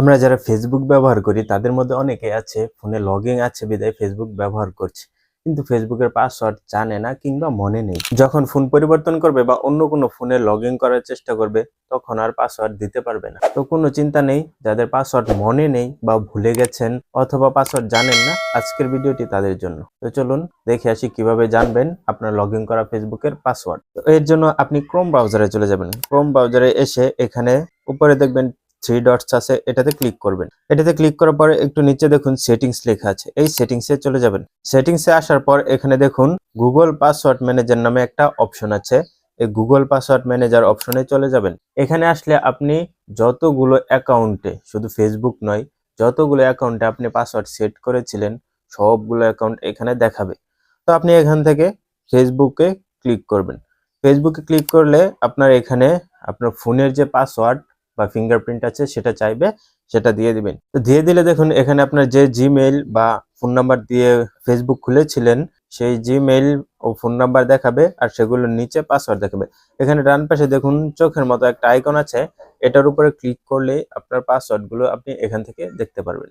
আমরা যারা ফেসবুক ব্যবহার করি তাদের মধ্যে অনেকে আছে ফোনে লগইন আছে বিধায় ফেসবুক ব্যবহার করছে, কিন্তু ফেসবুকের পাসওয়ার্ড জানে না কিংবা মনে নেই। যখন ফোন পরিবর্তন করবে বা অন্য কোনো ফোনে লগইন করার চেষ্টা করবে তখন আর পাসওয়ার্ড দিতে পারবে না। তো কোনো চিন্তা নেই, যাদের পাসওয়ার্ড মনে নেই বা ভুলে গেছেন অথবা পাসওয়ার্ড জানেন না, আজকের ভিডিওটি তাদের জন্য। তো চলুন দেখে আসি কিভাবে জানবেন আপনার লগইন করা ফেসবুকের পাসওয়ার্ড। তো এর জন্য আপনি ক্রোম ব্রাউজারে চলে যাবেন। ক্রোম ব্রাউজারে এসে এখানে উপরে দেখবেন থ্রি ডটস আছে, এটাতে ক্লিক করবেন। এটাতে ক্লিক করার পরে একটু নিচে দেখুন সেটিংস লেখা আছে, এই সেটিংসে চলে যাবেন। সেটিংসে আসার পর এখানে দেখুন গুগল পাসওয়ার্ড ম্যানেজার নামে একটা অপশন আছে, এই গুগল পাসওয়ার্ড ম্যানেজার অপশনে চলে যাবেন। এখানে আসলে আপনি যতগুলো অ্যাকাউন্টে, শুধু ফেসবুক নয়, যতগুলো অ্যাকাউন্টে আপনি পাসওয়ার্ড সেট করেছিলেন সবগুলো অ্যাকাউন্ট এখানে দেখাবে। তো আপনি এখান থেকে ফেসবুকে ক্লিক করবেন। ফেসবুকে ক্লিক করলে আপনার এখানে আপনার ফোনের যে পাসওয়ার্ড বা ফিঙ্গারপ্রিন্ট আছে সেটা চাইবে, সেটা দিয়ে দিবেন। তো দিয়ে দিলে দেখুন এখানে আপনার যে জিমেইল বা ফোন নাম্বার দিয়ে ফেসবুক খুলেছিলেন সেই জিমেইল ও ফোন নাম্বার দেখাবে, আর সেগুলোর নিচে পাসওয়ার্ড দেখাবে। এখানে ডান পাশে দেখুন চোখের মতো একটা আইকন আছে, এটার উপরে ক্লিক করলে আপনার পাসওয়ার্ড গুলো আপনি এখান থেকে দেখতে পারবেন।